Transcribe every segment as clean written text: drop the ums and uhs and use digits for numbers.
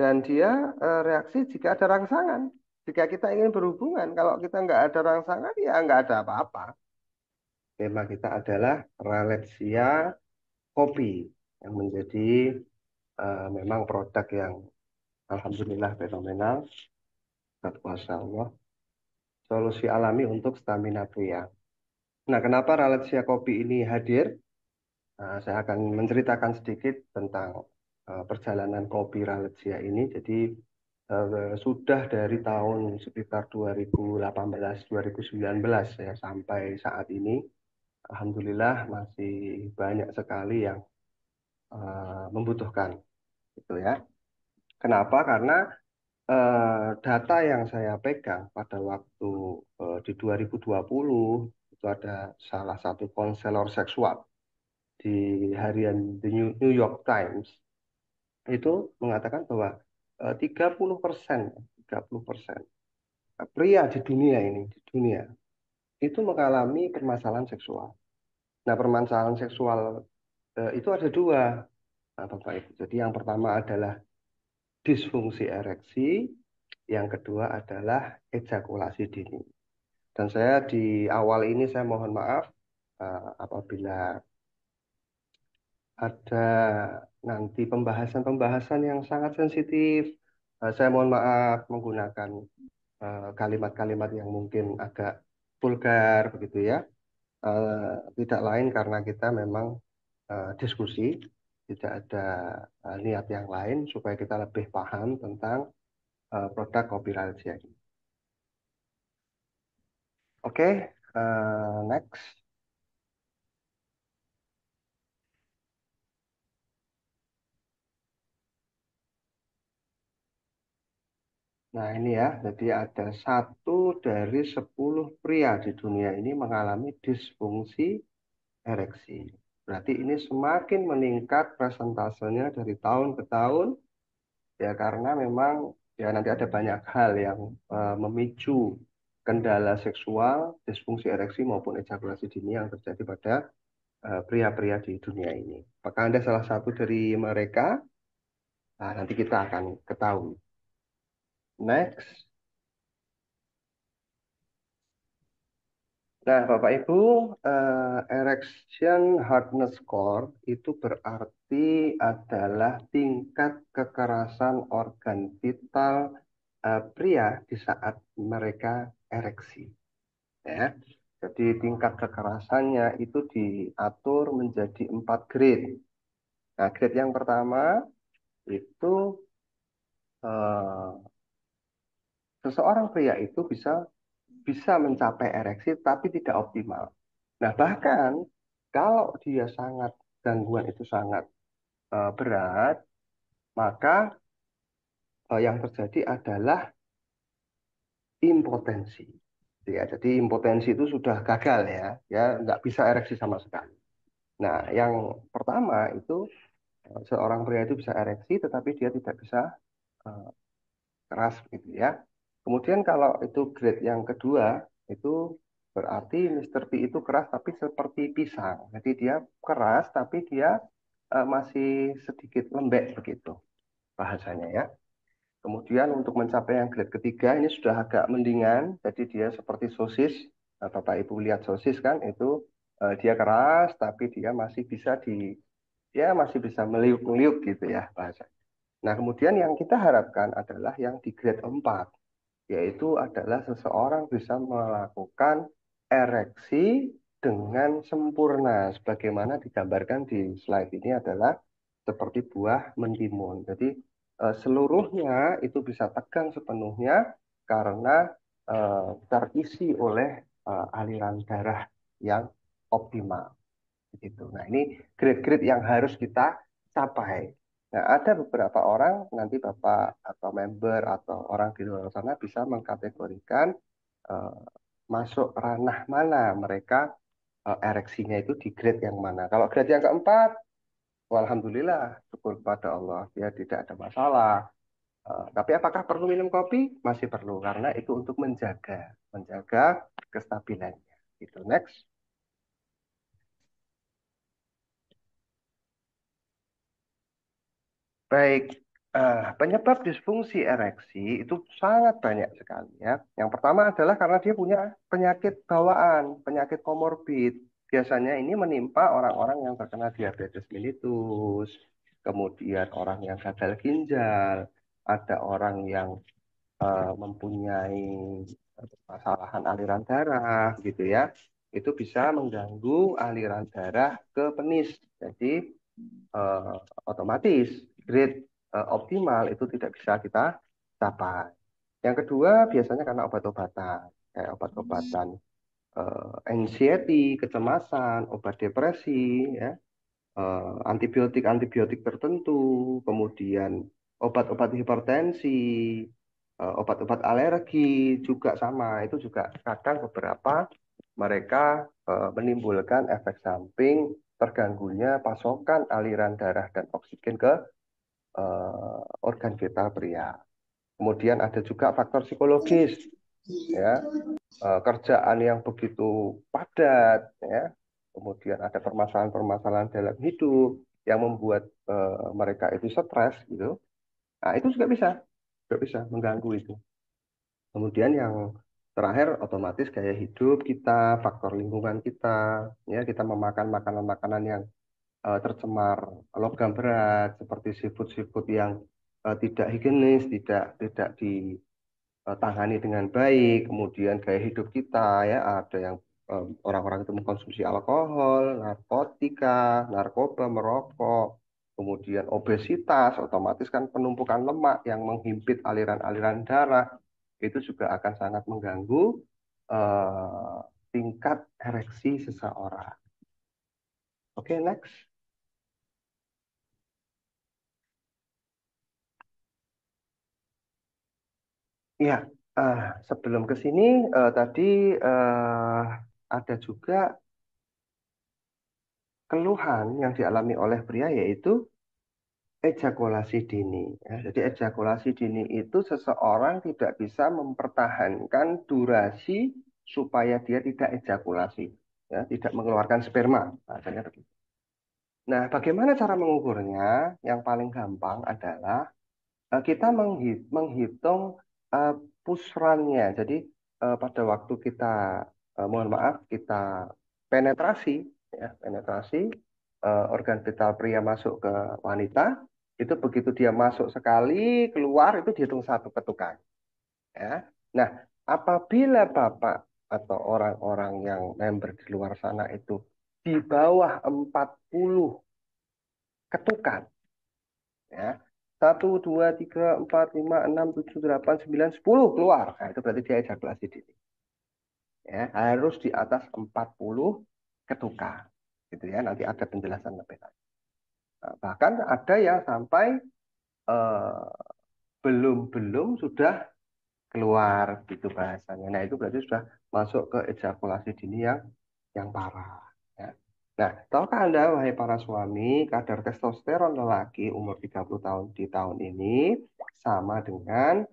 Dan dia reaksi jika ada rangsangan. Jika kita ingin berhubungan, kalau kita nggak ada rangsangan, ya nggak ada apa-apa. Tema kita adalah Ralesia kopi yang menjadi memang produk yang alhamdulillah fenomenal. Kuasa Allah, solusi alami untuk stamina pria. Nah, kenapa Ralesia kopi ini hadir? Nah, saya akan menceritakan sedikit tentang perjalanan kopi Ralesia ini. Jadi sudah dari tahun sekitar 2018-2019 ya sampai saat ini, alhamdulillah masih banyak sekali yang membutuhkan, gitu ya. Kenapa? Karena data yang saya pegang pada waktu di 2020 itu ada salah satu konselor seksual di harian The New York Times itu mengatakan bahwa 30%, 30% pria di dunia ini, di dunia itu mengalami permasalahan seksual. Nah, permasalahan seksual itu ada dua, nah, Bapak Ibu. Jadi yang pertama adalah disfungsi ereksi, yang kedua adalah ejakulasi dini. Dan saya di awal ini saya mohon maaf apabila ada nanti pembahasan-pembahasan yang sangat sensitif. Saya mohon maaf menggunakan kalimat-kalimat yang mungkin agak vulgar begitu ya. Tidak lain karena kita memang diskusi, tidak ada niat yang lain supaya kita lebih paham tentang produk kopi Raja ini. Oke, next. Nah ini ya, jadi ada 1 dari 10 pria di dunia ini mengalami disfungsi ereksi. Berarti ini semakin meningkat presentasenya dari tahun ke tahun, ya karena memang ya nanti ada banyak hal yang memicu kendala seksual, disfungsi ereksi maupun ejakulasi dini yang terjadi pada pria-pria di dunia ini. Apakah Anda salah satu dari mereka? Nah, nanti kita akan ketahui. Next. Nah, Bapak Ibu, erection hardness score itu berarti adalah tingkat kekerasan organ vital pria di saat mereka ereksi. Ya, jadi tingkat kekerasannya itu diatur menjadi 4 grade. Nah, grade yang pertama itu eh, seseorang pria itu bisa mencapai ereksi tapi tidak optimal. Nah, bahkan kalau dia sangat gangguan itu sangat berat, maka yang terjadi adalah impotensi. Ya, jadi impotensi itu sudah gagal ya nggak bisa ereksi sama sekali. Nah, yang pertama itu seorang pria itu bisa ereksi, tetapi dia tidak bisa eh, keras gitu ya. Kemudian kalau itu grade yang kedua, itu berarti Mister P itu keras tapi seperti pisang. Jadi dia keras tapi dia masih sedikit lembek begitu bahasanya ya. Kemudian untuk mencapai yang grade ketiga ini sudah agak mendingan, jadi dia seperti sosis. Nah, Bapak Ibu lihat sosis kan itu dia keras tapi dia masih bisa meliuk-meliuk gitu ya bahasa. Nah, kemudian yang kita harapkan adalah yang di grade 4, yaitu adalah seseorang bisa melakukan ereksi dengan sempurna. Sebagaimana digambarkan di slide ini adalah seperti buah mentimun. Jadi seluruhnya itu bisa tegang sepenuhnya karena terisi oleh aliran darah yang optimal. Gitu. Nah, ini grade-grade yang harus kita capai. Nah, ada beberapa orang, nanti Bapak atau member atau orang di luar sana bisa mengkategorikan eh, masuk ranah mana mereka ereksinya itu di grade yang mana. Kalau grade yang keempat, alhamdulillah, syukur kepada Allah, dia tidak ada masalah. Tapi apakah perlu minum kopi? Masih perlu, karena itu untuk menjaga kestabilannya. Itu next. Baik. Penyebab disfungsi ereksi itu sangat banyak sekali ya. Yang pertama adalah karena dia punya penyakit bawaan, penyakit komorbid. Biasanya ini menimpa orang-orang yang terkena diabetes mellitus, kemudian orang yang gagal ginjal, ada orang yang mempunyai permasalahan aliran darah gitu ya. Itu bisa mengganggu aliran darah ke penis. Jadi eh, otomatis grade optimal itu tidak bisa kita capai. Yang kedua biasanya karena obat-obatan, kayak obat-obatan anxiety, kecemasan, obat depresi, ya, antibiotik-antibiotik tertentu, kemudian obat-obat hipertensi, obat-obat alergi juga sama. Itu juga kadang beberapa mereka menimbulkan efek samping terganggunya pasokan aliran darah dan oksigen ke organ vital pria. Kemudian ada juga faktor psikologis, ya, kerjaan yang begitu padat, ya. Kemudian ada permasalahan-permasalahan dalam hidup yang membuat mereka itu stres gitu. Nah, itu juga bisa mengganggu itu. Kemudian yang terakhir otomatis gaya hidup kita, faktor lingkungan kita, ya kita memakan makanan-makanan yang tercemar logam berat seperti seafood-seafood yang tidak higienis, tidak ditangani dengan baik, kemudian gaya hidup kita ya ada yang orang-orang itu mengkonsumsi alkohol, narkotika, narkoba, merokok, kemudian obesitas, otomatis kan penumpukan lemak yang menghimpit aliran-aliran darah itu juga akan sangat mengganggu eh, tingkat ereksi seseorang. Oke, next. Ya, eh, sebelum ke sini tadi eh, ada juga keluhan yang dialami oleh pria yaitu ejakulasi dini. Ya, jadi ejakulasi dini itu seseorang tidak bisa mempertahankan durasi supaya dia tidak ejakulasi, ya, tidak mengeluarkan sperma. Bahasanya begitu. Nah, bagaimana cara mengukurnya? Yang paling gampang adalah kita menghitung uh, pusrannya. Jadi pada waktu kita, mohon maaf, kita penetrasi, ya, penetrasi organ vital pria masuk ke wanita, itu begitu dia masuk sekali, keluar itu dihitung satu ketukan. Ya. Nah, apabila Bapak atau orang-orang yang member di luar sana itu di bawah 40 ketukan, ya. Satu, dua, tiga, empat, lima, enam, tujuh, delapan, sembilan, 10 keluar. Nah, itu berarti dia ejakulasi dini. Ya, harus di atas 40 ketukan. Gitu ya, nanti ada penjelasan lebih lanjut. Nah, bahkan ada yang sampai eh, belum-belum sudah keluar gitu bahasanya. Nah, itu berarti sudah masuk ke ejakulasi dini yang parah. Ya. Nah, tahukah Anda, wahai para suami, kadar testosteron lelaki umur 30 tahun di tahun ini sama dengan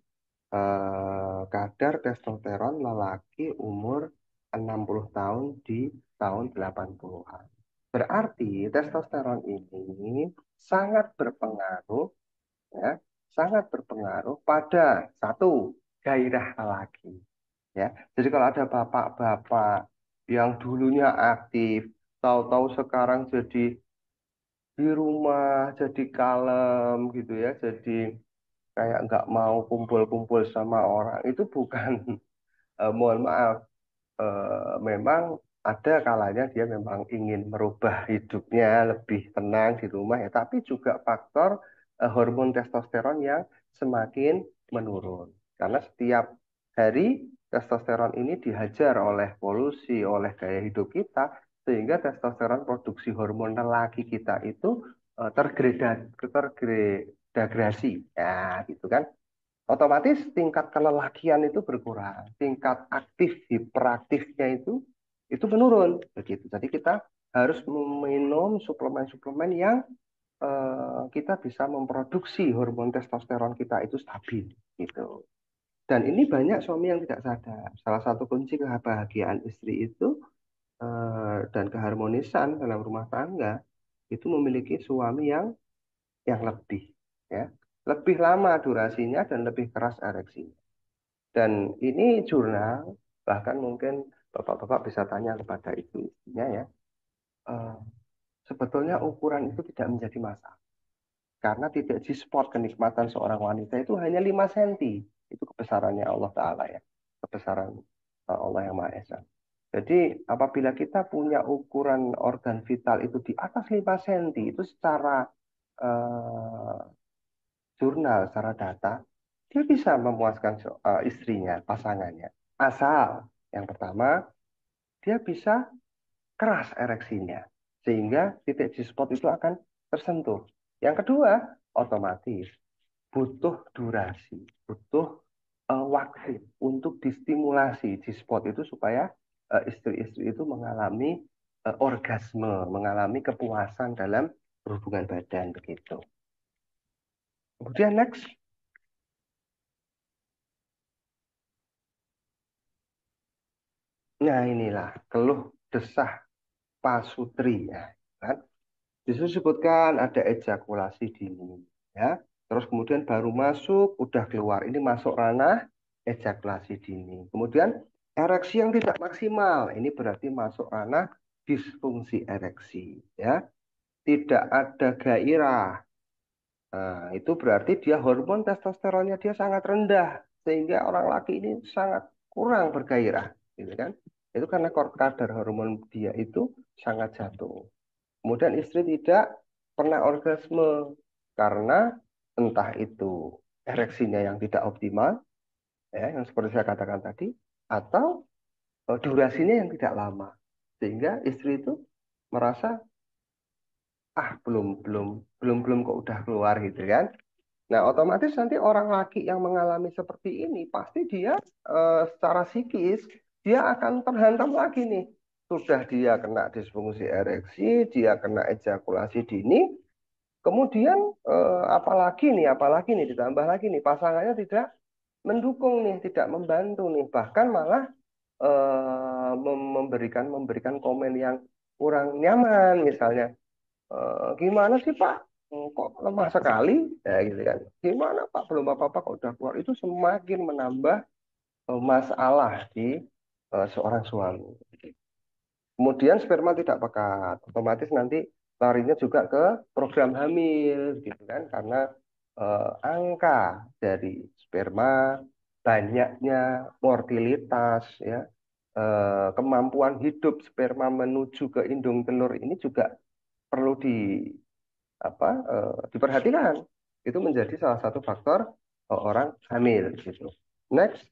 kadar testosteron lelaki umur 60 tahun di tahun 80-an. Berarti testosteron ini sangat berpengaruh, ya, sangat berpengaruh pada satu, gairah lelaki. Ya, jadi kalau ada bapak-bapak yang dulunya aktif, tahu-tahu sekarang jadi di rumah, jadi kalem gitu ya, jadi kayak nggak mau kumpul-kumpul sama orang, itu bukan, mohon maaf, memang ada kalanya dia memang ingin merubah hidupnya lebih tenang di rumah ya, tapi juga faktor hormon testosteron yang semakin menurun. Karena setiap hari testosteron ini dihajar oleh polusi, oleh gaya hidup kita, sehingga testosteron produksi hormon lelaki kita itu tergradasi, ya gitu kan. Otomatis tingkat kelelakian itu berkurang, tingkat aktif hiperaktifnya itu menurun begitu. Jadi kita harus meminum suplemen-suplemen yang kita bisa memproduksi hormon testosteron kita itu stabil gitu. Dan ini banyak suami yang tidak sadar. Salah satu kunci kebahagiaan istri itu dan keharmonisan dalam rumah tangga itu memiliki suami yang lebih, ya, lebih lama durasinya dan lebih keras ereksinya. Dan ini jurnal, bahkan mungkin bapak-bapak bisa tanya kepada ibu-ibunya ya, eh, sebetulnya ukuran itu tidak menjadi masalah. Karena titik G-spot kenikmatan seorang wanita itu hanya 5 senti. Itu kebesarannya Allah Ta'ala ya. Kebesaran Allah yang Maha Esa. Jadi apabila kita punya ukuran organ vital itu di atas 5 senti, itu secara eh, jurnal, secara data, dia bisa memuaskan istrinya, pasangannya. Asal, yang pertama, dia bisa keras ereksinya. Sehingga titik G-spot itu akan tersentuh. Yang kedua, otomatis butuh durasi, butuh waktu untuk distimulasi G-spot itu supaya istri-istri itu mengalami orgasme, mengalami kepuasan dalam berhubungan badan begitu. Kemudian next, nah inilah keluh desah pasutri ya, kan? Disebutkan ada ejakulasi dini, ya. Terus kemudian baru masuk, udah keluar. Ini masuk ranah ejakulasi dini. Kemudian ereksi yang tidak maksimal, ini berarti masuk ranah disfungsi ereksi, ya. Tidak ada gairah. Nah, itu berarti dia hormon testosteronnya dia sangat rendah, sehingga orang laki ini sangat kurang bergairah, gitu kan? Itu karena kadar hormon dia itu sangat jatuh. Kemudian istri tidak pernah orgasme karena entah itu ereksinya yang tidak optimal, ya, yang seperti saya katakan tadi, atau durasinya yang tidak lama, sehingga istri itu merasa ah belum kok udah keluar gitu kan. Nah otomatis nanti orang laki yang mengalami seperti ini pasti dia secara psikis dia akan terhantam lagi nih. Sudah dia kena disfungsi ereksi, dia kena ejakulasi dini, kemudian apalagi nih, ditambah lagi nih, pasangannya tidak mendukung nih, tidak membantu nih, bahkan malah memberikan memberikan komen yang kurang nyaman, misalnya, gimana sih Pak? Kok lemah sekali? Ya gitu kan. Gimana Pak? Belum apa-apa kok udah keluar. Itu semakin menambah masalah di seorang suami. Kemudian sperma tidak pekat, otomatis nanti larinya juga ke program hamil, gitu kan? Karena angka dari sperma, banyaknya mortalitas, ya, kemampuan hidup sperma menuju ke indung telur ini juga perlu diperhatikan. Itu menjadi salah satu faktor orang hamil, gitu. Next.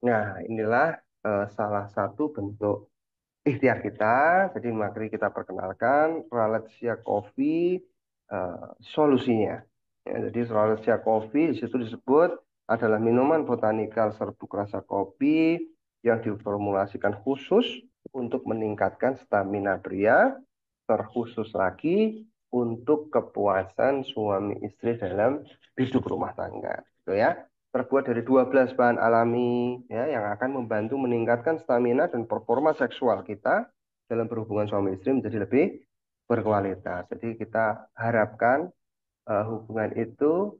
Nah, inilah salah satu bentuk ikhtiar kita. Jadi mari kita perkenalkan Ralesia Coffee eh, solusinya. Ya, jadi Ralesia Coffee di situ disebut adalah minuman botanikal serbuk rasa kopi yang diformulasikan khusus untuk meningkatkan stamina pria, terkhusus lagi untuk kepuasan suami istri dalam hidup rumah tangga. Gitu ya. Terbuat dari 12 bahan alami ya yang akan membantu meningkatkan stamina dan performa seksual kita dalam berhubungan suami istri menjadi lebih berkualitas. Jadi kita harapkan hubungan itu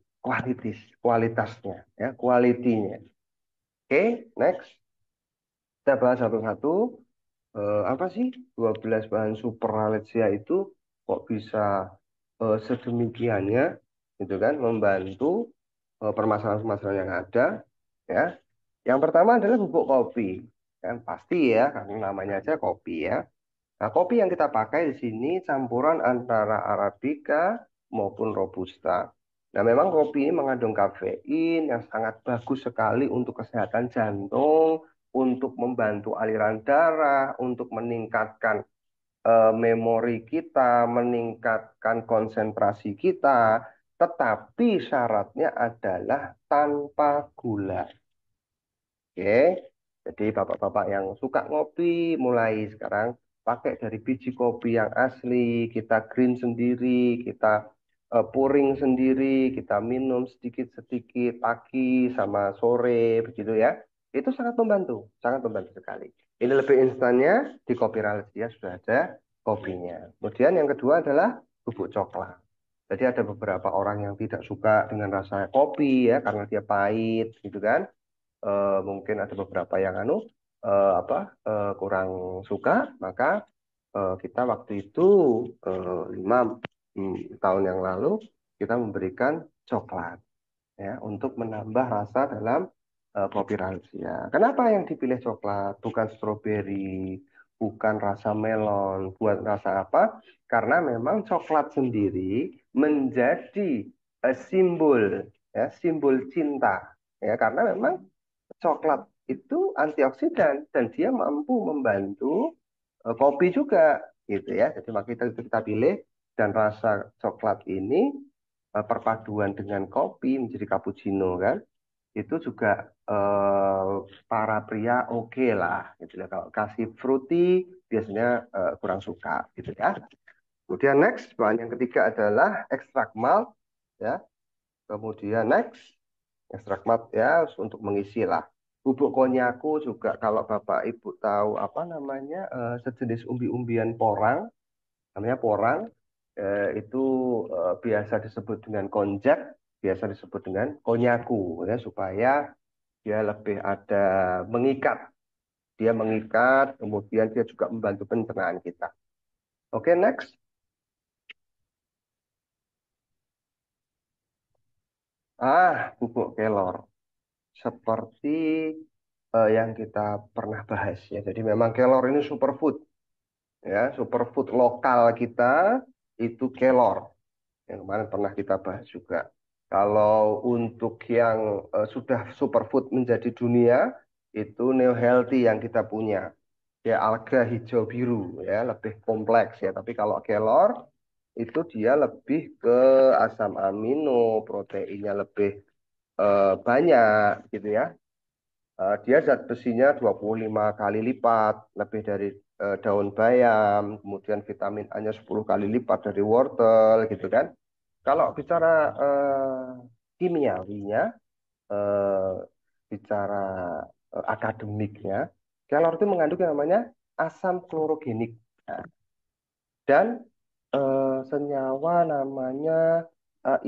kualitasnya ya, kualitinya. Oke, next. Kita bahas satu-satu. Apa sih 12 bahan super Ralesia itu kok bisa sedemikiannya gitu kan membantu permasalahan-permasalahan yang ada ya. Yang pertama adalah bubuk kopi. Kan pasti ya karena namanya aja kopi ya. Nah, kopi yang kita pakai di sini campuran antara Arabica maupun Robusta. Nah, memang kopi ini mengandung kafein yang sangat bagus sekali untuk kesehatan jantung, untuk membantu aliran darah, untuk meningkatkan memori kita, meningkatkan konsentrasi kita. Tetapi syaratnya adalah tanpa gula. Oke, jadi bapak-bapak yang suka ngopi, mulai sekarang pakai dari biji kopi yang asli, kita green sendiri, kita pouring sendiri, kita minum sedikit-sedikit pagi sama sore, begitu ya. Itu sangat membantu sekali. Ini lebih instannya di kopi Rahasia sudah ada kopinya. Kemudian yang kedua adalah bubuk coklat. Jadi ada beberapa orang yang tidak suka dengan rasa kopi ya karena dia pahit gitu kan. Mungkin ada beberapa yang kurang suka, maka kita waktu itu 5 tahun yang lalu kita memberikan coklat ya untuk menambah rasa dalam kopi rahasia. Kenapa yang dipilih coklat, bukan stroberi, bukan rasa melon, buat rasa apa? Karena memang coklat sendiri menjadi simbol ya, simbol cinta ya karena memang coklat itu antioksidan dan dia mampu membantu kopi juga gitu ya. Jadi makanya kita pilih dan rasa coklat ini perpaduan dengan kopi menjadi cappuccino kan itu juga para pria oke lah gitu ya. Kalau kasih fruity biasanya kurang suka gitu ya. Kemudian next bahan yang ketiga adalah ekstrak malt ya. Kemudian next ekstrak malt ya untuk mengisi lah. Bubuk konyaku juga kalau Bapak Ibu tahu apa namanya sejenis umbi-umbian porang, namanya porang, itu biasa disebut dengan konjak, biasa disebut dengan konyaku ya supaya dia lebih ada mengikat, dia mengikat, kemudian dia juga membantu pencernaan kita. Oke, next. Bubuk kelor. Seperti yang kita pernah bahas ya. Jadi memang kelor ini superfood ya, superfood lokal kita itu kelor. Yang kemarin pernah kita bahas juga. Kalau untuk yang sudah superfood menjadi dunia itu Neo Healthy yang kita punya. Ya alga hijau biru ya, lebih kompleks ya. Tapi kalau kelor itu dia lebih ke asam amino, proteinnya lebih banyak gitu ya. Dia zat besinya 25 kali lipat lebih dari daun bayam, kemudian vitamin A-nya 10 kali lipat dari wortel gitu kan. Kalau bicara kimiawinya, eh, bicara akademiknya, kelor itu mengandung yang namanya asam klorogenik. Nah, dan senyawa namanya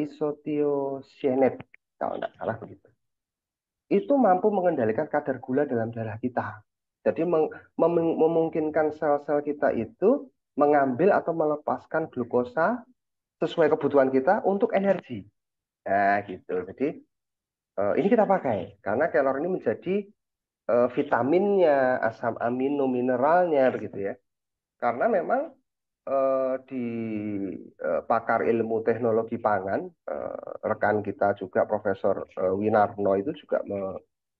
isothiocyanate kalau tidak salah begitu itu mampu mengendalikan kadar gula dalam darah kita. Jadi memungkinkan sel-sel kita itu mengambil atau melepaskan glukosa sesuai kebutuhan kita untuk energi. Nah, gitu. Jadi ini kita pakai karena kelor ini menjadi vitaminnya, asam amino, mineralnya begitu ya. Karena memang di pakar ilmu teknologi pangan, rekan kita juga Profesor Winarno itu juga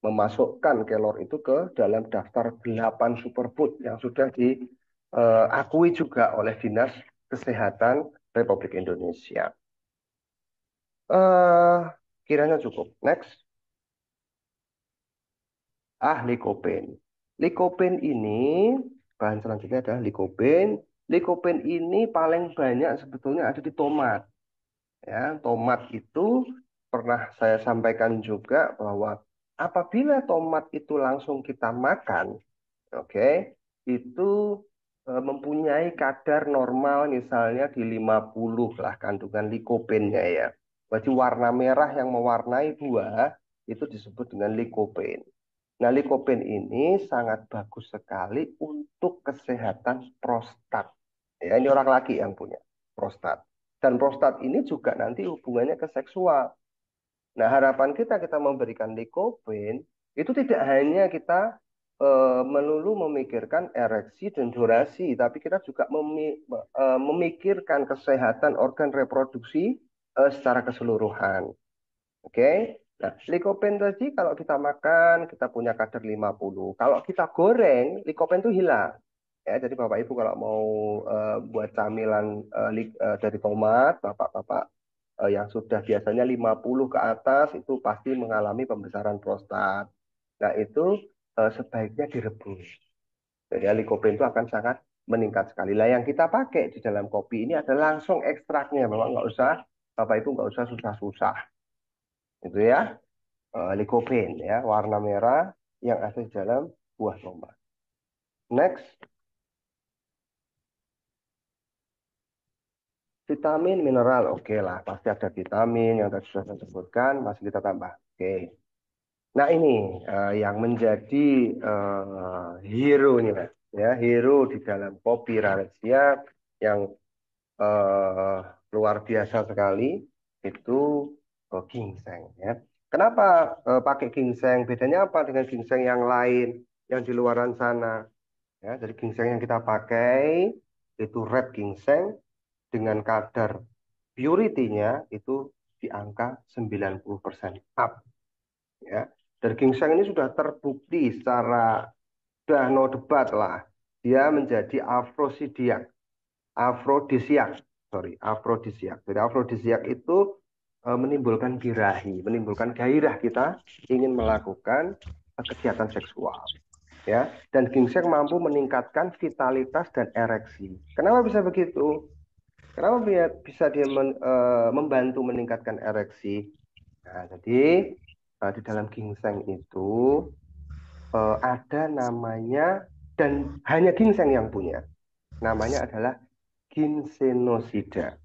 memasukkan kelor itu ke dalam daftar 8 superfood yang sudah diakui juga oleh Dinas Kesehatan Republik Indonesia. Eh Kiranya cukup. Next. Lycopene. Lycopene ini bahan selanjutnya adalah lycopene. Lycopene ini paling banyak sebetulnya ada di tomat. Ya, tomat itu pernah saya sampaikan juga bahwa apabila tomat itu langsung kita makan, oke, itu mempunyai kadar normal misalnya di 50 lah kandungan likopennya ya. Berarti warna merah yang mewarnai buah itu disebut dengan likopen. Nah, likopen ini sangat bagus sekali untuk kesehatan prostat. Ya, ini orang laki yang punya prostat. Dan prostat ini juga nanti hubungannya ke seksual. Nah, harapan kita memberikan likopen itu tidak hanya kita melulu memikirkan ereksi dan durasi, tapi kita juga memikirkan kesehatan organ reproduksi secara keseluruhan. Oke. Nah, likopen tadi kalau kita makan, kita punya kadar 50. Kalau kita goreng, likopen itu hilang. Ya, jadi Bapak Ibu kalau mau buat camilan dari tomat, Bapak-bapak yang sudah biasanya 50 ke atas itu pasti mengalami pembesaran prostat. Nah, itu sebaiknya direbus. Jadi likopen itu akan sangat meningkat sekali. Lah yang kita pakai di dalam kopi ini adalah langsung ekstraknya. Memang nggak usah, Bapak Ibu nggak usah susah-susah. Itu ya, likopen ya, warna merah. yang ada di dalam buah tomat. Next, vitamin, mineral. Oke lah, pasti ada vitamin yang tadi sudah saya sebutkan, masih kita tambah. Oke. Nah ini yang menjadi hero nih Mas. Ya, hero di dalam kopi rahasia yang eh, luar biasa sekali itu ginseng ya. Kenapa pakai ginseng? Bedanya apa dengan ginseng yang lain yang di luaran sana? Ya, jadi ginseng yang kita pakai itu red ginseng dengan kadar purity-nya itu di angka 90% up ya. Dan ginseng ini sudah terbukti secara udah no debat lah. Dia menjadi afrodisiak, sorry, afrodisiak. Jadi afrodisiak itu menimbulkan birahi, menimbulkan gairah kita ingin melakukan kegiatan seksual, ya. Dan ginseng mampu meningkatkan vitalitas dan ereksi. Kenapa bisa begitu? Kenapa bisa dia membantu meningkatkan ereksi? Nah, jadi di dalam ginseng itu ada namanya dan hanya ginseng yang punya. Namanya adalah ginsenosida.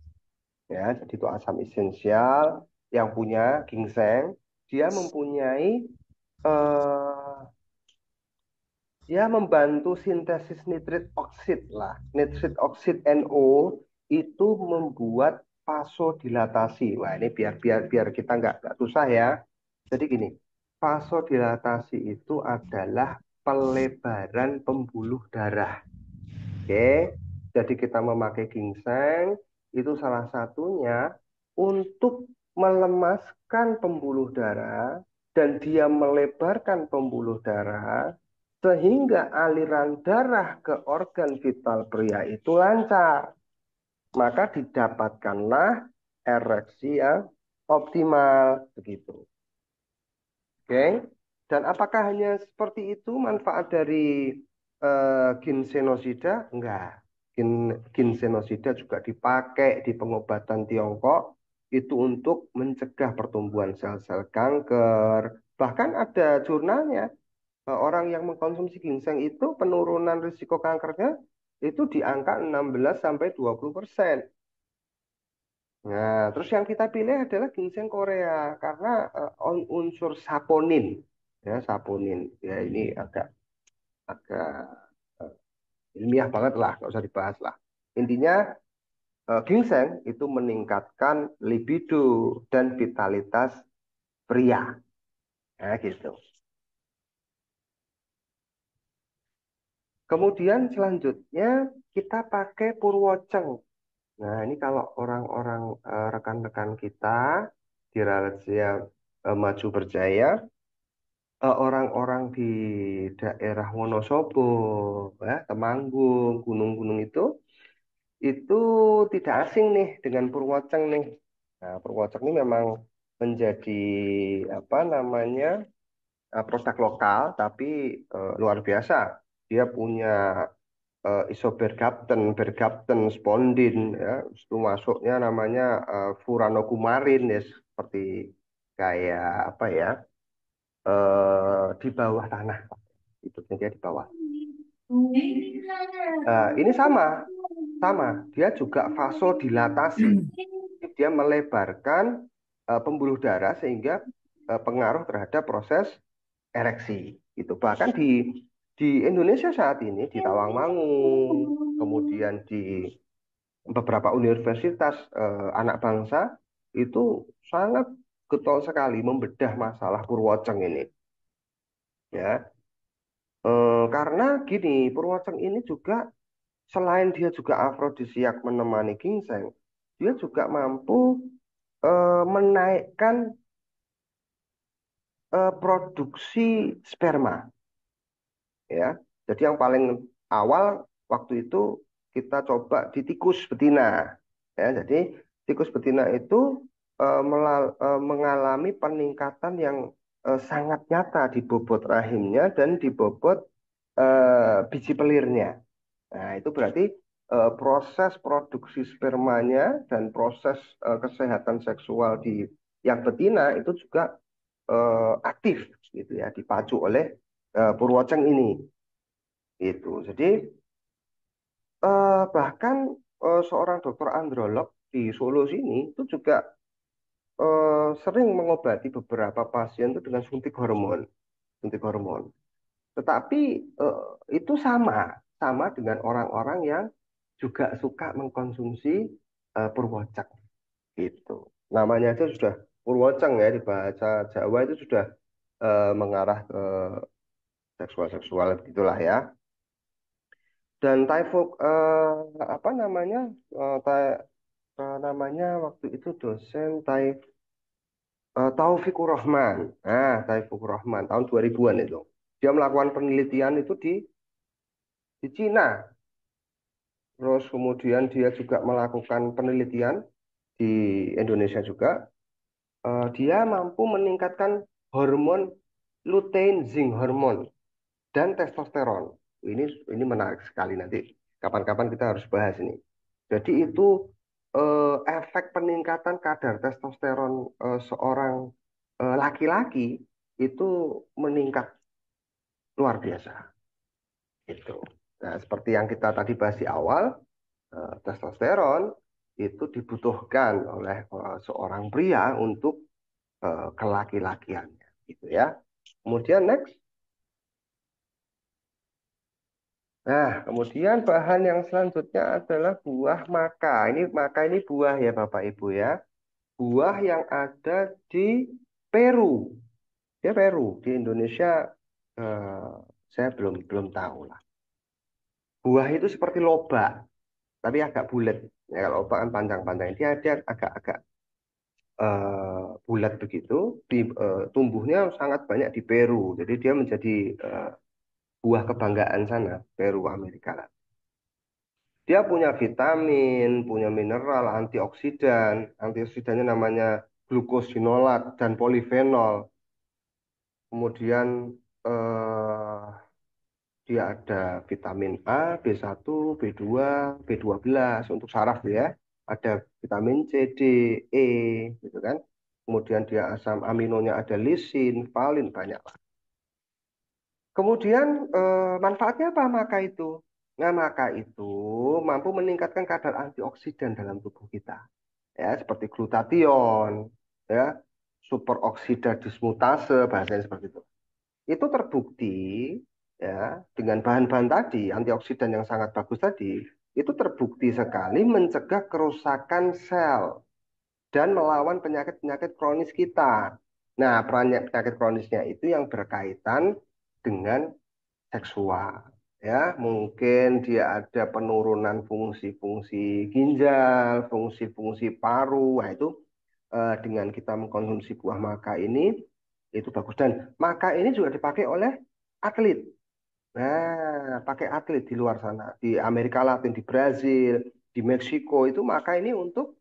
Ya, jadi itu asam esensial yang punya ginseng. Dia mempunyai eh, dia membantu sintesis nitrit oksid lah. Nitrit oksid NO itu membuat vasodilatasi. Wah, ini biar biar biar kita nggak susah ya. Jadi gini, vasodilatasi itu adalah pelebaran pembuluh darah. Oke, jadi kita memakai ginseng itu salah satunya untuk melemaskan pembuluh darah dan dia melebarkan pembuluh darah sehingga aliran darah ke organ vital pria itu lancar. Maka didapatkanlah ereksi yang optimal begitu. Oke. Dan apakah hanya seperti itu manfaat dari ginsenosida? Enggak. Ginsenosida juga dipakai di pengobatan Tiongkok itu untuk mencegah pertumbuhan sel-sel kanker. Bahkan ada jurnalnya, orang yang mengkonsumsi ginseng itu penurunan risiko kankernya itu di angka 16 sampai 20%. Nah, terus yang kita pilih adalah ginseng Korea karena unsur saponin, ya saponin. Ya ini agak agak eh, ilmiah banget lah, nggak usah dibahas lah. Intinya ginseng itu meningkatkan libido dan vitalitas pria, ya gitu. Kemudian selanjutnya kita pakai purwoceng. Nah, ini kalau orang-orang rekan-rekan kita di Rahasia Maju Berjaya orang-orang di daerah Wonosobo, ya, Temanggung, gunung-gunung itu tidak asing nih dengan Purwoceng nih. Nah, Purwoceng ini memang menjadi apa namanya produk lokal, tapi luar biasa. Dia punya isobergapten, bergapten, spondin, ya, itu masuknya namanya furanokumarin ya, seperti kayak apa ya, di bawah tanah. Itu dia di bawah. Ini sama. Dia juga vasodilatasi. Dia melebarkan pembuluh darah sehingga pengaruh terhadap proses ereksi. Itu bahkan di Indonesia saat ini di Tawangmangu, kemudian di beberapa universitas anak bangsa itu sangat getol sekali membedah masalah Purwoceng ini. Ya, karena gini, Purwoceng ini juga selain dia juga afrodisiak menemani ginseng, dia juga mampu menaikkan produksi sperma, ya. Jadi yang paling awal waktu itu kita coba di tikus betina, ya. Jadi tikus betina itu mengalami peningkatan yang sangat nyata di bobot rahimnya dan di bobot biji pelirnya. Nah, itu berarti proses produksi spermanya dan proses kesehatan seksual di yang betina itu juga aktif gitu ya, dipacu oleh Purwoceng ini. Itu. Jadi bahkan seorang dokter androlog di Solo sini itu juga sering mengobati beberapa pasien itu dengan suntik hormon, suntik hormon. Tetapi eh, itu sama dengan orang-orang yang juga suka mengkonsumsi purwoceng gitu. Namanya aja sudah purwoceng ya di bahasa Jawa itu sudah mengarah ke seksual-seksual gitulah ya. Dan apa namanya namanya waktu itu dosen Taufikur Rahman. Nah, Taufikur Rahman tahun 2000-an itu. Dia melakukan penelitian itu di Cina. Terus kemudian dia juga melakukan penelitian di Indonesia juga. Dia mampu meningkatkan hormon lutein zinc hormon dan testosteron. Ini menarik sekali nanti. Kapan-kapan kita harus bahas ini. Jadi itu efek peningkatan kadar testosteron seorang laki-laki itu meningkat luar biasa. Itu. Nah, seperti yang kita tadi bahas di awal, testosteron itu dibutuhkan oleh seorang pria untuk kelaki-lakiannya, gitu ya. Kemudian next. Nah, kemudian bahan yang selanjutnya adalah buah maka ini buah ya Bapak Ibu ya. Buah yang ada di Peru. Ya Peru, di Indonesia eh, saya belum belum tahu lah. Buah itu seperti lobak, tapi agak bulat. Ya, kalau lobak kan panjang-panjang. Dia agak-agak bulat begitu. Tumbuhnya sangat banyak di Peru. Jadi dia menjadi eh, buah kebanggaan sana, Peru Amerika. Dia punya vitamin, punya mineral, antioksidan. Antioksidannya namanya glukosinolat dan polifenol. Kemudian eh, dia ada vitamin A, B1, B2, B12 untuk saraf ya. Ada vitamin C, D, E, gitu kan. Kemudian dia asam aminonya ada lisin, valin, banyak. Kemudian manfaatnya apa maka itu? Nah, maka itu mampu meningkatkan kadar antioksidan dalam tubuh kita. Ya, seperti glutathione, ya, superoksida dismutase, bahasanya seperti itu. Itu terbukti ya dengan bahan-bahan tadi, antioksidan yang sangat bagus tadi, itu terbukti sekali mencegah kerusakan sel dan melawan penyakit-penyakit kronis kita. Nah, penyakit kronisnya itu yang berkaitan dengan seksual. Ya, mungkin dia ada penurunan fungsi-fungsi ginjal, fungsi-fungsi paru. Nah, itu dengan kita mengkonsumsi buah maka ini itu bagus dan maka ini juga dipakai oleh atlet. Nah, pakai atlet di luar sana, di Amerika Latin, di Brazil, di Meksiko itu maka ini untuk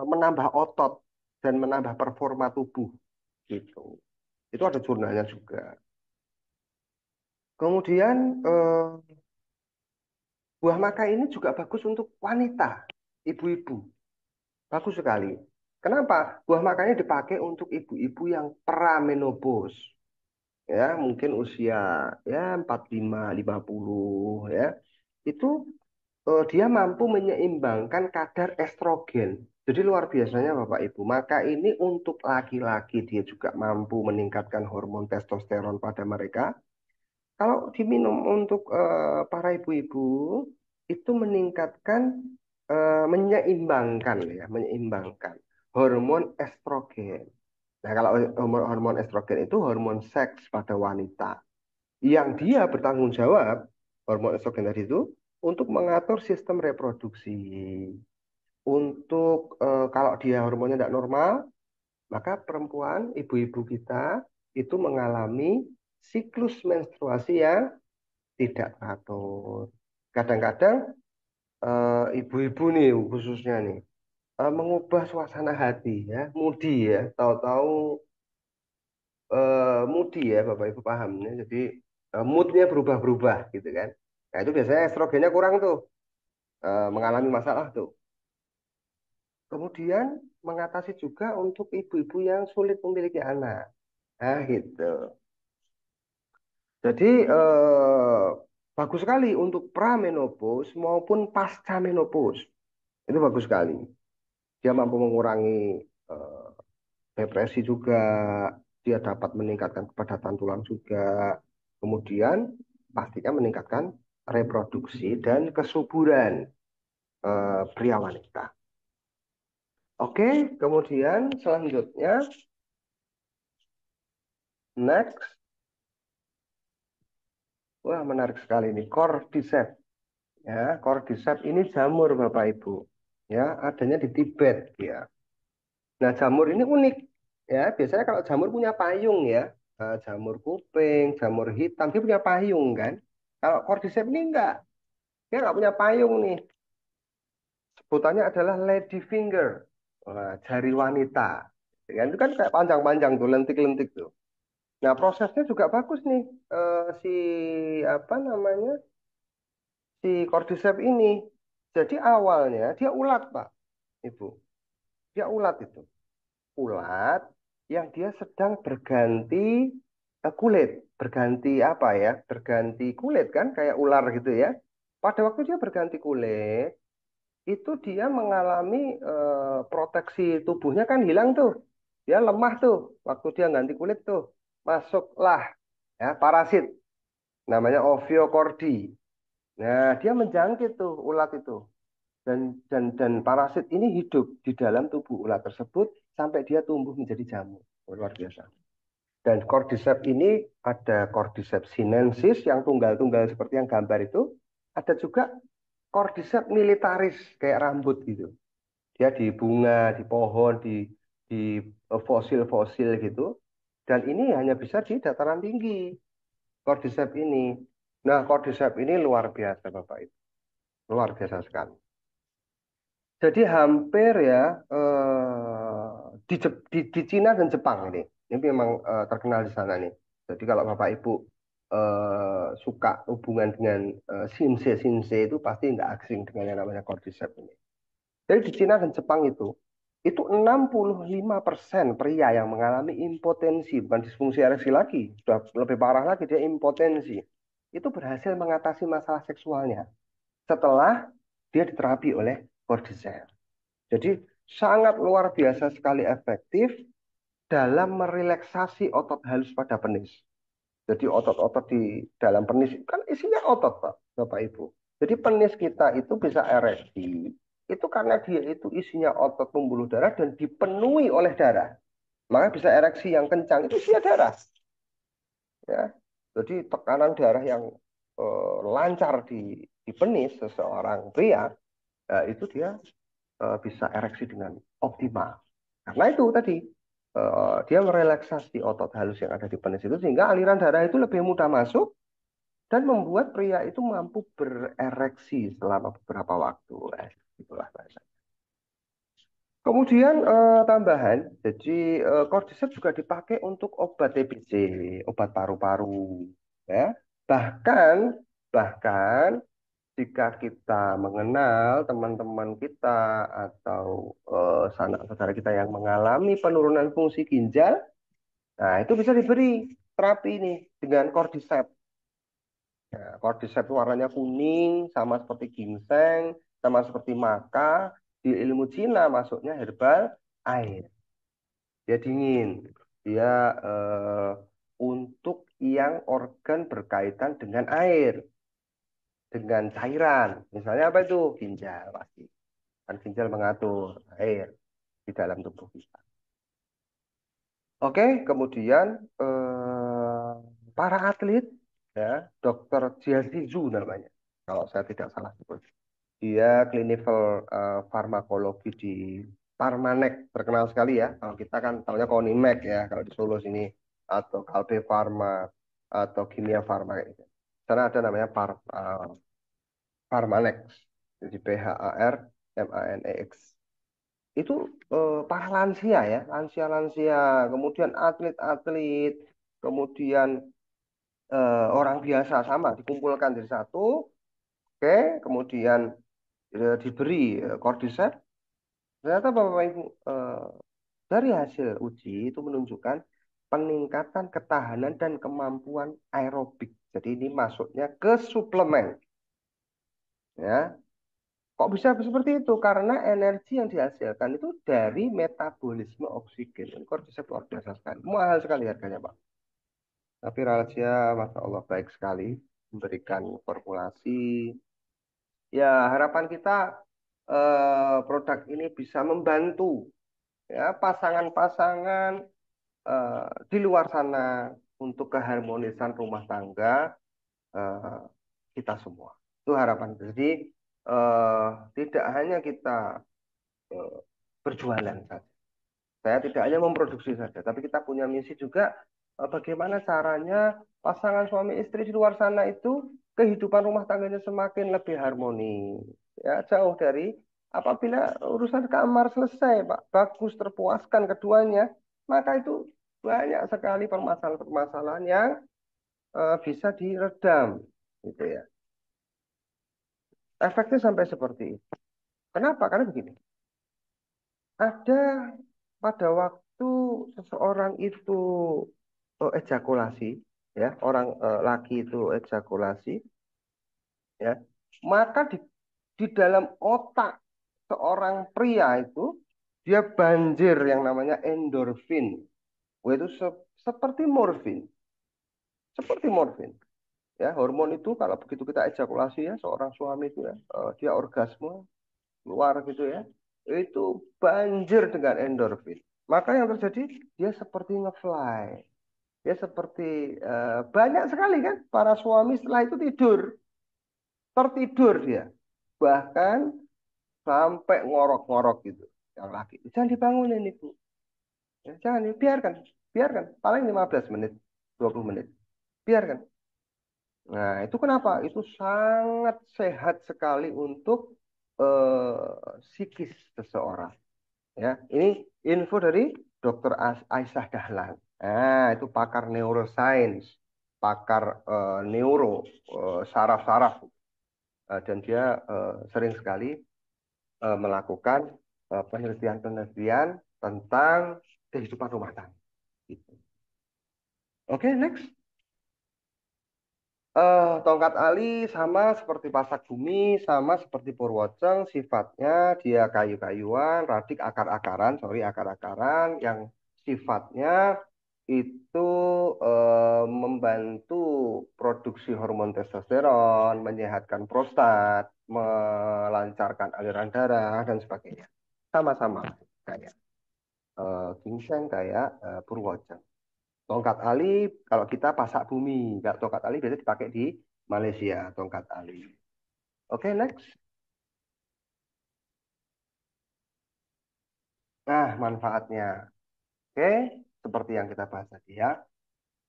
menambah otot dan menambah performa tubuh gitu. Itu ada jurnalnya juga. Kemudian buah maka ini juga bagus untuk wanita, ibu-ibu. Bagus sekali. Kenapa? Buah maka ini dipakai untuk ibu-ibu yang pramenopause. Ya, mungkin usia ya 45, 50 ya. Itu dia mampu menyeimbangkan kadar estrogen. Jadi luar biasanya Bapak Ibu. Maka ini untuk laki-laki dia juga mampu meningkatkan hormon testosteron pada mereka. Kalau diminum untuk para ibu-ibu itu meningkatkan menyeimbangkan ya, menyeimbangkan hormon estrogen. Nah, kalau hormon estrogen itu hormon seks pada wanita yang dia bertanggung jawab hormon estrogen tadi itu untuk mengatur sistem reproduksi. Untuk kalau dia hormonnya tidak normal, maka perempuan, ibu-ibu kita itu mengalami siklus menstruasi yang tidak teratur. Kadang-kadang ibu-ibu nih khususnya nih mengubah suasana hati ya, moody ya, tahu-tahu moody ya Bapak Ibu paham ya. Jadi moodnya berubah-berubah gitu kan. Nah itu biasanya estrogennya kurang tuh, mengalami masalah tuh. Kemudian mengatasi juga untuk ibu-ibu yang sulit memiliki anak. Nah gitu. Jadi bagus sekali untuk pramenopause maupun pasca menopause. Itu bagus sekali. Dia mampu mengurangi eh, depresi juga, dia dapat meningkatkan kepadatan tulang juga. Kemudian pastinya meningkatkan reproduksi dan kesuburan pria wanita. Oke, kemudian selanjutnya next. Wah, menarik sekali ini. Cordyceps. Ya, Cordyceps ini jamur Bapak Ibu. Ya, adanya di Tibet ya. Nah, jamur ini unik. Ya, biasanya kalau jamur punya payung ya. Jamur kuping, jamur hitam, dia punya payung kan. Kalau Cordyceps ini enggak. Dia enggak punya payung nih. Sebutannya adalah lady finger. Wah, jari wanita. Ya, itu kan kayak panjang-panjang tuh, lentik-lentik tuh. Nah, prosesnya juga bagus nih. Si apa namanya? Si Cordyceps ini. Jadi awalnya dia ulat, Pak, Ibu. Dia ulat itu. Ulat yang dia sedang berganti kulit. Berganti apa ya? Berganti kulit kan, kayak ular gitu ya. Pada waktu dia berganti kulit, itu dia mengalami proteksi tubuhnya kan hilang tuh. Dia lemah tuh. Waktu dia ganti kulit tuh. Masuklah ya parasit. Namanya Ophiocordy. Nah, dia menjangkit tuh ulat itu. Dan parasit ini hidup di dalam tubuh ulat tersebut sampai dia tumbuh menjadi jamur. Oh, luar biasa. Dan Cordyceps ini ada Cordyceps sinensis yang tunggal-tunggal seperti yang gambar itu. Ada juga Cordyceps militaris kayak rambut gitu. Dia di bunga, di pohon, di fosil-fosil gitu. Dan ini hanya bisa di dataran tinggi. Cordyceps ini. Nah, Cordyceps ini luar biasa Bapak Ibu. Luar biasa sekali. Jadi hampir ya di Cina dan Jepang ini memang terkenal di sana nih. Jadi kalau Bapak Ibu suka hubungan dengan sinse itu pasti nggak asing dengan yang namanya cordyceps ini. Jadi di Cina dan Jepang itu 65% pria yang mengalami impotensi, bukan disfungsi ereksi lagi, sudah lebih parah lagi dia impotensi. Itu berhasil mengatasi masalah seksualnya setelah dia diterapi oleh cordyceps. Jadi sangat luar biasa sekali efektif dalam merelaksasi otot halus pada penis. Jadi otot-otot di dalam penis kan isinya otot, Pak, Bapak Ibu. Jadi penis kita itu bisa ereksi. Itu karena dia itu isinya otot pembuluh darah dan dipenuhi oleh darah. Maka bisa ereksi yang kencang itu isinya darah. Ya. Jadi tekanan darah yang lancar di penis seseorang pria, itu dia bisa ereksi dengan optimal. Karena itu tadi dia merelaksasi otot halus yang ada di penis itu sehingga aliran darah itu lebih mudah masuk dan membuat pria itu mampu berereksi selama beberapa waktu. Itulah bahasa. Kemudian tambahan, jadi cordyceps juga dipakai untuk obat TBC, obat paru-paru, ya. Bahkan bahkan jika kita mengenal teman-teman kita atau sanak saudara kita yang mengalami penurunan fungsi ginjal, nah itu bisa diberi terapi ini dengan cordyceps. Nah, cordyceps itu warnanya kuning, sama seperti ginseng, sama seperti maka. Di ilmu Cina masuknya herbal air. Dia dingin. Dia eh, untuk yang organ berkaitan dengan air, dengan cairan. Misalnya apa itu? Ginjal pasti. Kan ginjal mengatur air di dalam tubuh kita. Oke, kemudian para atlet ya, Dokter Jiazizu namanya. Kalau saya tidak salah sebut. Dia clinical farmakologi di Parmanek terkenal sekali ya. Kalau kita kan tahunya Konimed ya kalau di Solo sini atau Kalbe Farma atau Kimia Farma gitu. Sana ada namanya Parmanex. Jadi PHARMANEX. Itu para lansia ya, lansia-lansia, kemudian atlet-atlet, kemudian orang biasa sama dikumpulkan jadi satu, oke, kemudian diberi cordyceps. Ternyata Bapak Ibu dari hasil uji itu menunjukkan peningkatan ketahanan dan kemampuan aerobik. Jadi ini masuknya ke suplemen, ya. Kok bisa seperti itu? Karena energi yang dihasilkan itu dari metabolisme oksigen. Ini kortisep luar biasa sekali. Mahal sekali harganya, Pak. Tapi Rahasia, Masya Allah, baik sekali. Memberikan formulasi. Ya, harapan kita produk ini bisa membantu ya pasangan-pasangan di luar sana untuk keharmonisan rumah tangga eh, kita semua. Itu harapan. Jadi eh, tidak hanya kita eh, berjualan saja. Saya tidak hanya memproduksi saja, tapi kita punya misi juga bagaimana caranya pasangan suami istri di luar sana itu kehidupan rumah tangganya semakin lebih harmoni. Ya, jauh dari apabila urusan kamar selesai, Pak, bagus terpuaskan keduanya, maka itu banyak sekali permasalahan-permasalahan yang bisa diredam, gitu ya. Efeknya sampai seperti itu. Kenapa? Karena begini, ada pada waktu seseorang itu ejakulasi, ya, orang laki itu ejakulasi, ya, maka di dalam otak seorang pria itu dia banjir yang namanya endorfin. Wah, itu seperti morfin, seperti morfin. Ya, hormon itu kalau begitu kita ejakulasi ya, seorang suami itu ya, dia orgasme keluar gitu ya, itu banjir dengan endorfin. Maka yang terjadi dia seperti ngefly. Ya seperti banyak sekali kan para suami setelah itu tidur, tertidur dia. Bahkan sampai ngorok-ngorok gitu. Yang laki, jangan dibangunin itu. Ya, jangan, biarkan. Biarkan. Paling 15 menit, 20 menit. Biarkan. Nah, itu kenapa? Itu sangat sehat sekali untuk psikis seseorang. Ya, ini info dari Dr. Aisyah Dahlan. Nah, itu pakar neuroscience, pakar neuro, saraf-saraf. Dan dia sering sekali melakukan penelitian-penelitian tentang kehidupan rumah tangga. Gitu. Oke, next. Tongkat Ali sama seperti Pasak Bumi, sama seperti Purwoceng, sifatnya dia kayu-kayuan, radik akar-akaran, sorry akar-akaran, yang sifatnya itu membantu produksi hormon testosteron, menyehatkan prostat, melancarkan aliran darah, dan sebagainya. Sama-sama kayak ginseng, kayak Purwoceng. Tongkat Ali, kalau kita pasak bumi. Kalau tongkat Ali biasanya dipakai di Malaysia, tongkat Ali. Oke, next. Nah, manfaatnya. Oke, seperti yang kita bahas tadi ya.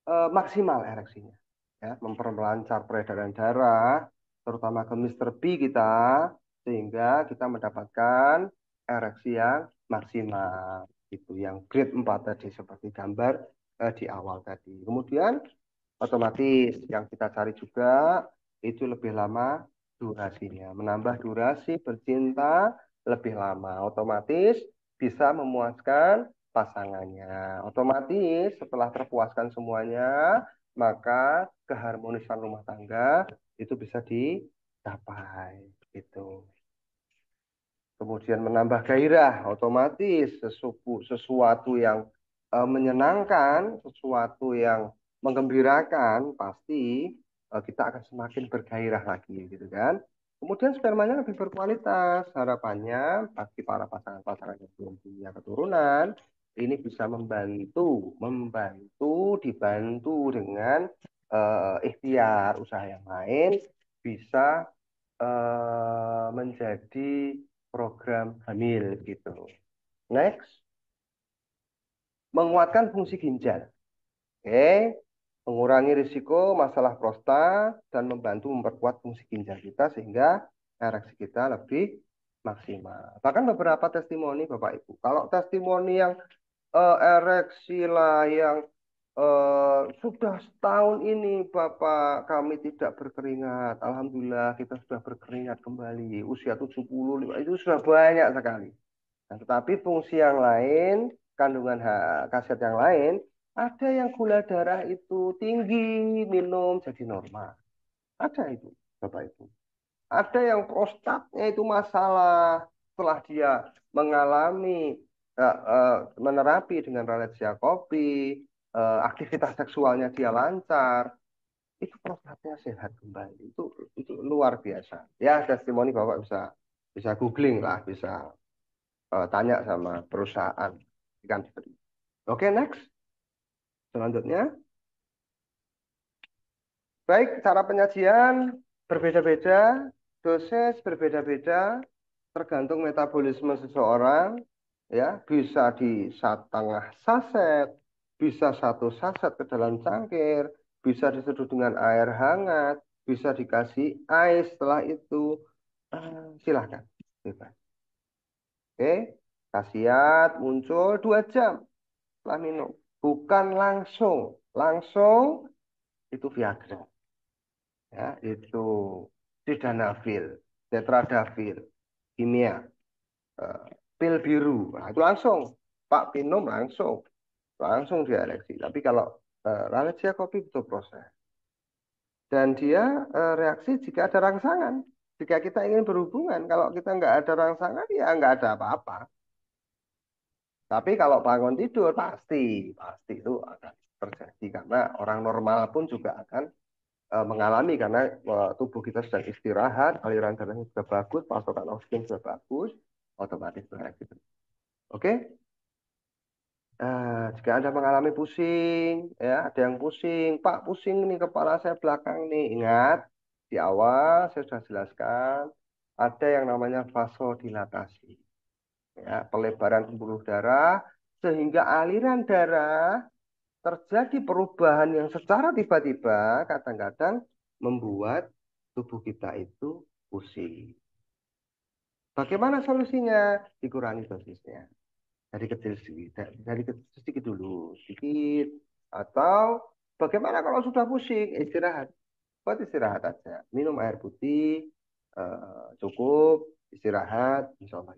Maksimal ereksinya. Ya, memperlancar peredaran darah, terutama ke Mr. B kita, sehingga kita mendapatkan ereksi yang maksimal. Itu yang grade 4 tadi, seperti gambar di awal tadi. Kemudian otomatis yang kita cari juga itu lebih lama durasinya. Menambah durasi bercinta lebih lama. Otomatis bisa memuaskan pasangannya. Otomatis setelah terpuaskan semuanya, maka keharmonisan rumah tangga itu bisa dicapai. Gitu. Kemudian menambah gairah, otomatis sesuatu yang menyenangkan, sesuatu yang menggembirakan, pasti kita akan semakin bergairah lagi, gitu kan. Kemudian spermanya lebih berkualitas, harapannya bagi para pasangan-pasangan yang belum punya keturunan, ini bisa dibantu dengan ikhtiar usaha yang lain, bisa menjadi program hamil gitu. Next, menguatkan fungsi ginjal. Oke, mengurangi risiko masalah prostat dan membantu memperkuat fungsi ginjal kita sehingga ereksi kita lebih maksimal. Bahkan beberapa testimoni Bapak Ibu, kalau testimoni yang ereksi lah yang sudah setahun ini Bapak kami tidak berkeringat. Alhamdulillah kita sudah berkeringat kembali. Usia 75 itu sudah banyak sekali. Nah, tetapi fungsi yang lain, kandungan khasiat yang lain Ada yang gula darah itu tinggi, minum jadi normal. Ada itu, Bapak Ibu. Ada yang prostatnya itu masalah setelah dia mengalami menerapi dengan Ralesia kopi, aktivitas seksualnya dia lancar, itu prostatnya sehat kembali. Itu luar biasa. Ya, testimoni Bapak bisa bisa googling lah, bisa tanya sama perusahaan ikan diberi. Oke, next. Selanjutnya, baik cara penyajian berbeda-beda, dosis berbeda-beda, tergantung metabolisme seseorang, ya bisa di setengah saset, bisa satu saset ke dalam cangkir, bisa diseduh dengan air hangat, bisa dikasih ais setelah itu. Silahkan, bebas. Oke, khasiat muncul 2 jam setelah minum, bukan langsung. Langsung itu Viagra, ya itu sildenafil, tetradafil, kimia. eh, Pil biru. Nah, itu langsung. Pak minum langsung. Langsung dia reaksi. Tapi kalau Ralesia kopi butuh proses. Dan dia reaksi jika ada rangsangan. Jika kita ingin berhubungan, kalau kita nggak ada rangsangan, ya nggak ada apa-apa. Tapi kalau bangun tidur, pasti itu akan terjadi. Karena orang normal pun juga akan mengalami karena tubuh kita sedang istirahat, aliran darahnya sudah bagus, pasokan oksigen sudah bagus, otomatis bereaksi. Oke? Jika Anda mengalami pusing, ya, ada yang pusing, Pak, pusing nih kepala saya belakang nih. Ingat, di awal saya sudah jelaskan, ada yang namanya vasodilatasi, ya, pelebaran pembuluh darah, sehingga aliran darah terjadi perubahan yang secara tiba-tiba, kadang-kadang membuat tubuh kita itu pusing. Bagaimana solusinya? Dikurangi dosisnya. Dari kecil sedikit, dari kecil sedikit dulu, sedikit. Atau bagaimana kalau sudah pusing, istirahat. Buat istirahat aja. Minum air putih, cukup, istirahat, insya Allah.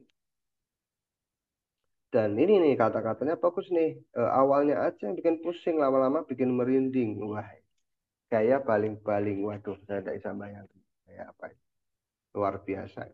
Dan ini nih kata-katanya bagus nih. Awalnya aja yang bikin pusing, lama-lama bikin merinding. Wah, kayak baling-baling. Waduh, saya tidak bisa bayangkan. Kayak apa itu. Luar biasa.